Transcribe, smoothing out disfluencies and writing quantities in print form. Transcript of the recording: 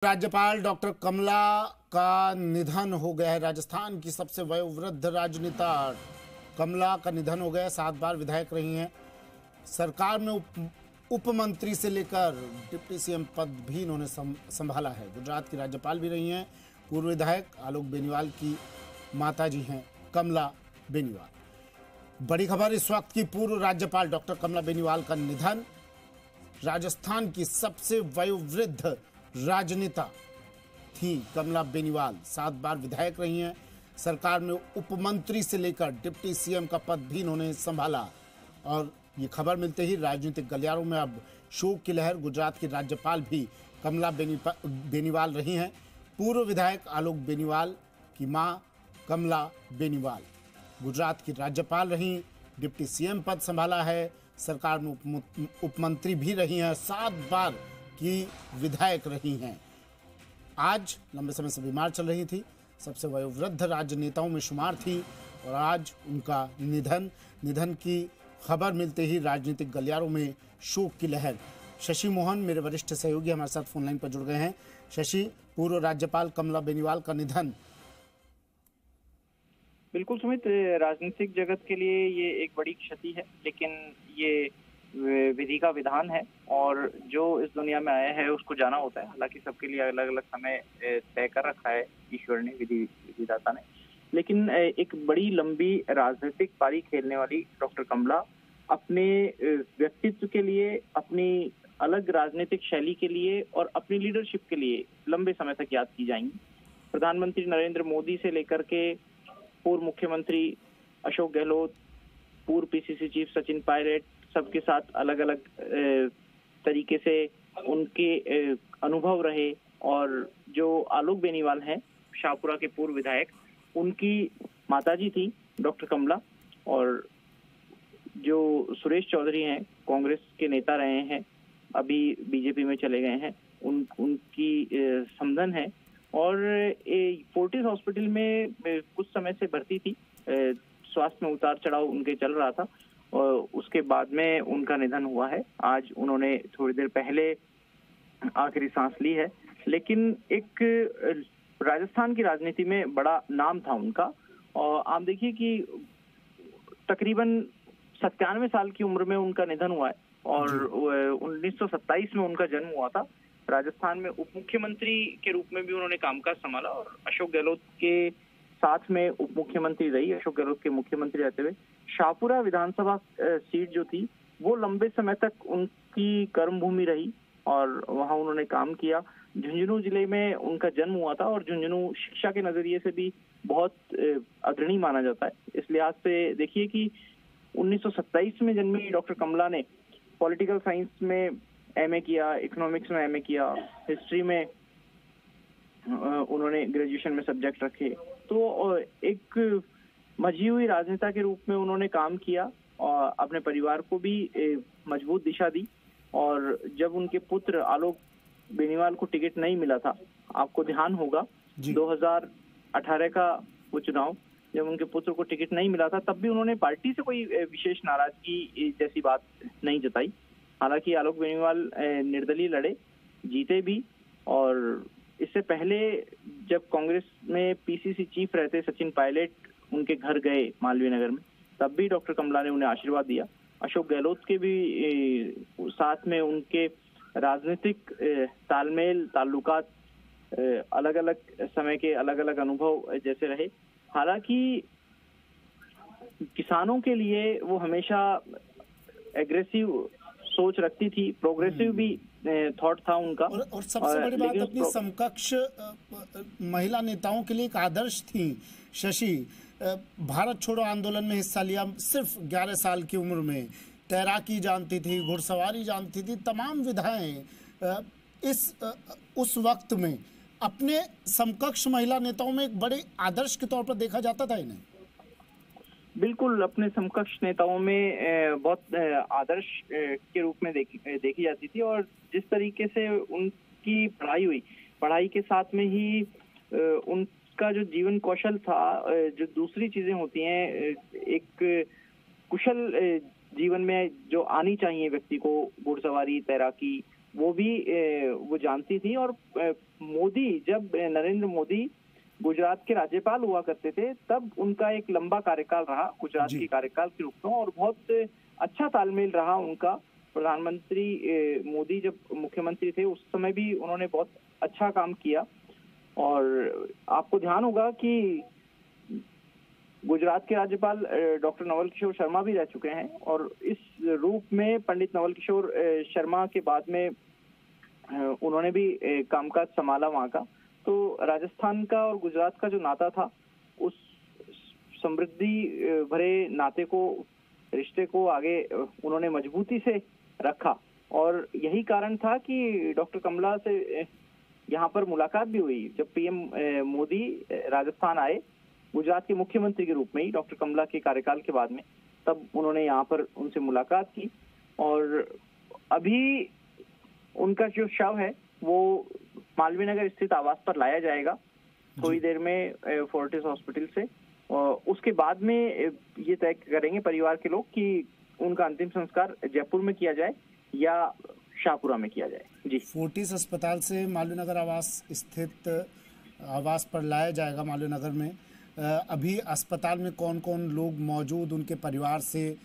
राज्यपाल डॉक्टर कमला का निधन हो गया है। राजस्थान की सबसे वयोवृद्ध राजनेता कमला का निधन हो गया है। 7 बार विधायक रही हैं। सरकार में उप मंत्री से लेकर डिप्टी सीएम पद भी इन्होंने संभाला है। गुजरात की राज्यपाल भी रही हैं। पूर्व विधायक आलोक बेनीवाल की माताजी हैं कमला बेनीवाल। बड़ी खबर इस वक्त की, पूर्व राज्यपाल डॉक्टर कमला बेनीवाल का निधन। राजस्थान की सबसे वयोवृद्ध राजनेता थी कमला बेनीवाल। 7 बार विधायक रही हैं। सरकार में उप मंत्री से लेकर डिप्टी सीएम का पद भी इन्होंने संभाला। और ये खबर मिलते ही राजनीतिक गलियारों में अब शोक की लहर। गुजरात की राज्यपाल भी कमला बेनीवाल रही हैं। पूर्व विधायक आलोक बेनीवाल की मां कमला बेनीवाल गुजरात की राज्यपाल रही, डिप्टी सीएम पद संभाला है। सरकार में उप मंत्री भी रही हैं। 7 बार की विधायक रही हैं। आज लंबे समय से बीमार चल रही थी, सबसे वयोवृद्ध राजनेताओं में शुमार थी और आज उनका निधन की खबर मिलते ही राजनीतिक गलियारों में शोक की लहर। शशि मोहन मेरे वरिष्ठ सहयोगी हमारे साथ फोनलाइन पर जुड़ गए हैं। शशि, पूर्व राज्यपाल कमला बेनीवाल का निधन। बिल्कुल सुमित, राजनीतिक जगत के लिए ये एक बड़ी क्षति है, लेकिन ये विधि का विधान है और जो इस दुनिया में आया है उसको जाना होता है। हालांकि सबके लिए अलग अलग समय तय कर रखा है ईश्वर ने, विधिदाता ने, लेकिन एक बड़ी लंबी राजनीतिक पारी खेलने वाली डॉक्टर कमला अपने व्यक्तित्व के लिए, अपनी अलग राजनीतिक शैली के लिए और अपनी लीडरशिप के लिए लंबे समय तक याद की जाएंगी। प्रधानमंत्री नरेंद्र मोदी से लेकर के पूर्व मुख्यमंत्री अशोक गहलोत, पूर्व पीसीसी चीफ सचिन पायलट, सबके साथ अलग अलग तरीके से उनके अनुभव रहे। और जो आलोक बेनीवाल हैं, शाहपुरा के पूर्व विधायक, उनकी माताजी थी डॉक्टर कमला। और जो सुरेश चौधरी हैं, कांग्रेस के नेता रहे हैं, अभी बीजेपी में चले गए हैं, उनकी समधन है। और फोर्टिस हॉस्पिटल में कुछ समय से भर्ती थी। स्वास्थ्य में उतार चढ़ाव उनके चल रहा था और उसके बाद में उनका निधन हुआ है। आज उन्होंने थोड़ी देर पहले आखिरी सांस ली है। लेकिन एक राजस्थान की राजनीति में बड़ा नाम था उनका। और आप देखिए कि तकरीबन 97 साल की उम्र में उनका निधन हुआ है और 1927 में उनका जन्म हुआ था। राजस्थान में उप मुख्यमंत्री के रूप में भी उन्होंने कामकाज संभाला और अशोक गहलोत के साथ में उप मुख्यमंत्री रही। अशोक गहलोत के मुख्यमंत्री रहते हुए शाहपुरा विधानसभा सीट जो थी वो लंबे समय तक उनकी कर्मभूमि रही और वहां उन्होंने काम किया। झुंझुनू जिले में उनका जन्म हुआ था और झुंझुनू शिक्षा के नजरिए से भी बहुत अग्रणी माना जाता है। इस लिहाज से देखिए कि 1927 में जन्मी डॉक्टर कमला ने पॉलिटिकल साइंस में एमए किया, इकोनॉमिक्स में एमए किया, हिस्ट्री में उन्होंने ग्रेजुएशन में सब्जेक्ट रखे। तो एक मजी हुई राजनेता के रूप में उन्होंने काम किया और अपने परिवार को भी मजबूत दिशा दी। और जब उनके पुत्र आलोक बेनीवाल को टिकट नहीं मिला था, आपको ध्यान होगा 2018 का वो चुनाव, जब उनके पुत्र को टिकट नहीं मिला था, तब भी उन्होंने पार्टी से कोई विशेष नाराजगी जैसी बात नहीं जताई। हालांकि आलोक बेनीवाल निर्दलीय लड़े, जीते भी। और इससे पहले जब कांग्रेस में पीसीसी चीफ रहते सचिन पायलट उनके घर गए मालवीय नगर में, तब भी डॉक्टर कमला ने उन्हें आशीर्वाद दिया। अशोक गहलोत के भी साथ में उनके राजनीतिक तालमेल, ताल्लुकात, अलग अलग समय के अलग अलग अनुभव जैसे रहे। हालांकि किसानों के लिए वो हमेशा एग्रेसिव सोच रखती थी, प्रोग्रेसिव भी थॉट था उनका। और सबसे बड़ी बात, अपनी समकक्ष महिला नेताओं के लिए एक आदर्श थी। शशि, भारत छोड़ो आंदोलन में हिस्सा लिया सिर्फ 11 साल की उम्र में, तैराकी जानती थी, घुड़सवारी जानती थी, तमाम विधाएं उस वक्त में अपने समकक्ष महिला नेताओं में एक बड़े आदर्श के तौर पर देखा जाता था इन्हें। बिल्कुल, अपने समकक्ष नेताओं में बहुत आदर्श के रूप में देखी जाती थी। और जिस तरीके से उनकी पढ़ाई हुई, पढ़ाई के साथ में ही उनका जो जीवन कौशल था, जो दूसरी चीजें होती हैं एक कुशल जीवन में जो आनी चाहिए व्यक्ति को, घुड़सवारी, तैराकी, वो भी वो जानती थी। और मोदी, जब नरेंद्र मोदी गुजरात के राज्यपाल हुआ करते थे, तब उनका एक लंबा कार्यकाल रहा गुजरात के कार्यकाल के रूप में, और बहुत अच्छा तालमेल रहा उनका। प्रधानमंत्री मोदी जब मुख्यमंत्री थे उस समय भी उन्होंने बहुत अच्छा काम किया। और आपको ध्यान होगा कि गुजरात के राज्यपाल डॉक्टर नवल किशोर शर्मा भी रह चुके हैं, और इस रूप में पंडित नवल किशोर शर्मा के बाद में उन्होंने भी कामकाज संभाला वहाँ का। तो राजस्थान का और गुजरात का जो नाता था, उस समृद्धि भरे नाते को, रिश्ते को आगे उन्होंने मजबूती से रखा। और यही कारण था कि डॉक्टर कमला से यहाँ पर मुलाकात भी हुई। जब पीएम मोदी राजस्थान आए गुजरात के मुख्यमंत्री के रूप में ही, डॉक्टर कमला के कार्यकाल के बाद में, तब उन्होंने यहाँ पर उनसे मुलाकात की। और अभी उनका जो शव है वो मालवीय नगर स्थित आवास पर लाया जाएगा थोड़ी देर में फोर्टिस हॉस्पिटल से। और उसके बाद में ये तय करेंगे परिवार के लोग कि उनका अंतिम संस्कार जयपुर में किया जाए या शाहपुरा में किया जाए। जी, फोर्टिस अस्पताल से मालवीय नगर आवास स्थित आवास पर लाया जाएगा मालवीय नगर में। अभी अस्पताल में कौन कौन लोग मौजूद, उनके परिवार से